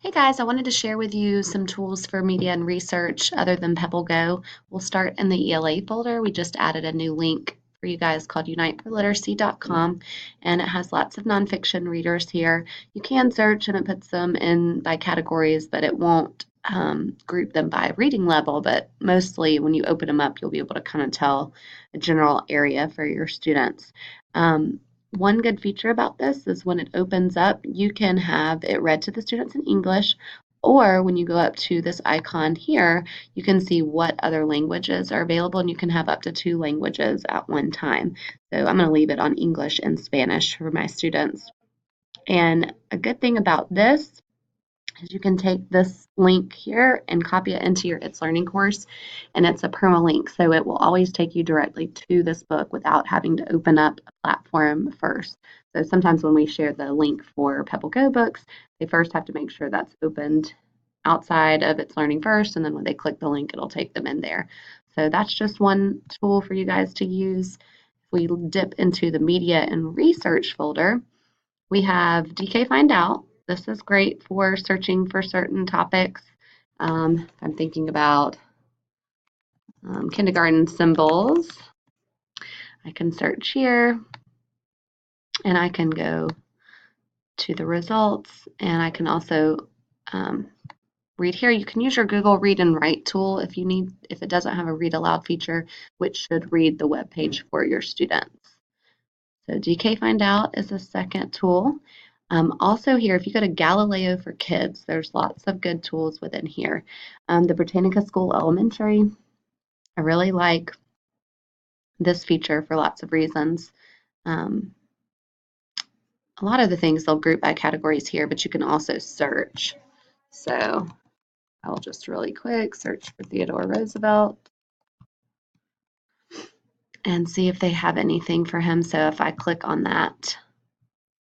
Hey guys, I wanted to share with you some tools for media and research other than PebbleGo. We'll start in the ELA folder. We just added a new link for you guys called uniteforliteracy.com, and it has lots of nonfiction readers here. You can search and it puts them in by categories, but it won't group them by reading level. But mostly when you open them up, you'll be able to kind of tell a general area for your students. One good feature about this is when it opens up, you can have it read to the students in English, or when you go up to this icon here, you can see what other languages are available, and you can have up to 2 languages at one time. So I'm going to leave it on English and Spanish for my students. And a good thing about this is you can take this link here and copy it into your It's Learning course, and it's a permalink, so it will always take you directly to this book without having to open up a platform first. So sometimes when we share the link for PebbleGo books, they first have to make sure that's opened outside of It's Learning first, and then when they click the link, it'll take them in there. So that's just one tool for you guys to use. If we dip into the media and research folder, we have DK Find Out. This is great for searching for certain topics. I'm thinking about kindergarten symbols. I can search here, and I can go to the results, and I can also read here. You can use your Google Read and Write tool if it doesn't have a read aloud feature, which should read the web page for your students. So DK Find Out is a second tool. Also here, if you go to Galileo for Kids, there's lots of good tools within here. The Britannica School Elementary, I really like this feature for lots of reasons. A lot of the things they'll group by categories here, but you can also search. So I'll just really quick search for Theodore Roosevelt and see if they have anything for him. So if I click on that,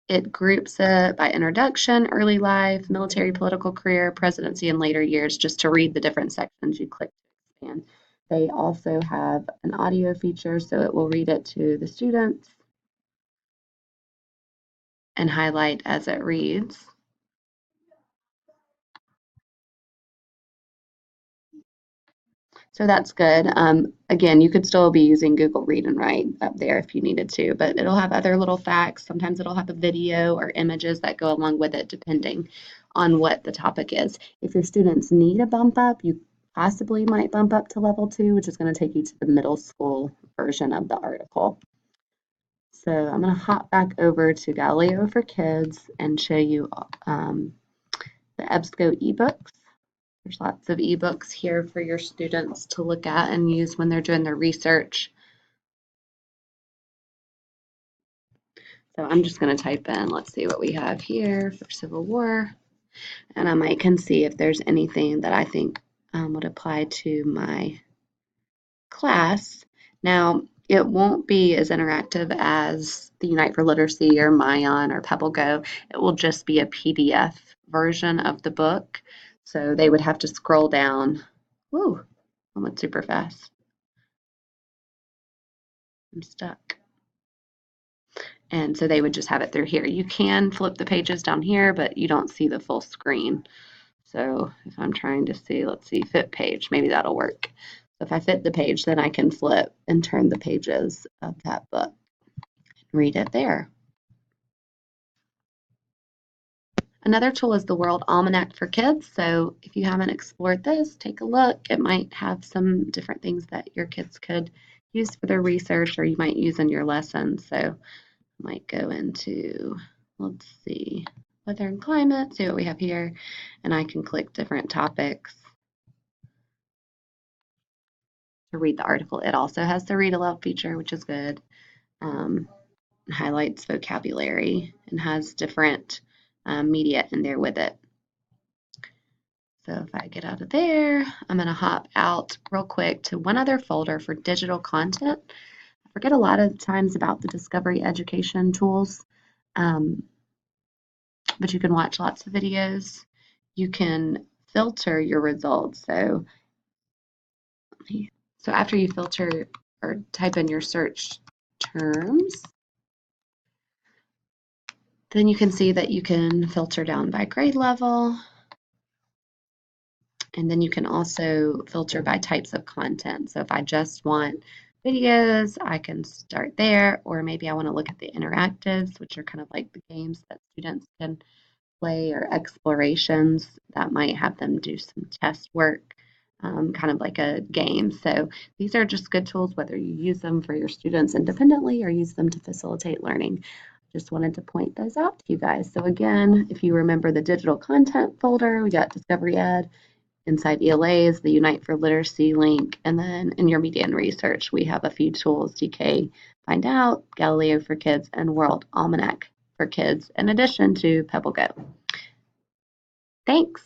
it groups it by introduction, early life, military political career, presidency, and later years, just to read the different sections you click to expand. They also have an audio feature, so it will read it to the students and highlight as it reads. So that's good. Again, you could still be using Google Read and Write up there if you needed to, but it'll have other little facts. Sometimes it'll have a video or images that go along with it, depending on what the topic is. If your students need a bump up, you possibly might bump up to level 2, which is going to take you to the middle school version of the article. So I'm going to hop back over to Galileo for Kids and show you the EBSCO ebooks. There's lots of ebooks here for your students to look at and use when they're doing their research. So I'm just going to type in, let's see what we have here for Civil War, and I can see if there's anything that I think would apply to my class. Now, it won't be as interactive as the Unite for Literacy or Mayan or PebbleGo. It will just be a PDF version of the book. So they would have to scroll down. Woo, I went super fast. I'm stuck. And so they would just have it through here. You can flip the pages down here, but you don't see the full screen. So if I'm trying to see, let's see, fit page, maybe that'll work. So if I fit the page, then I can flip and turn the pages of that book and read it there. Another tool is the World Almanac for Kids. So if you haven't explored this, take a look. It might have some different things that your kids could use for their research or you might use in your lessons. So I might go into, let's see, weather and climate, see what we have here, and I can click different topics to read the article. It also has the read aloud feature, which is good. Highlights vocabulary and has different media in there with it. So if I get out of there, I'm going to hop out real quick to one other folder for digital content. I forget a lot of times about the Discovery education tools, but you can watch lots of videos. You can filter your results. So after you filter or type in your search terms, then you can see that you can filter down by grade level, And then you can also filter by types of content. So if I just want videos, I can start there, or maybe I want to look at the interactives, which are kind of like the games that students can play, or explorations that might have them do some test work, kind of like a game. So these are just good tools, whether you use them for your students independently or use them to facilitate learning. Just wanted to point those out to you guys. So again, if you remember the digital content folder, we got Discovery Ed. Inside ELA is the Unite for Literacy link. And then in your media and research, we have a few tools, DK Find Out, Galileo for Kids, and World Almanac for Kids, in addition to PebbleGo. Thanks.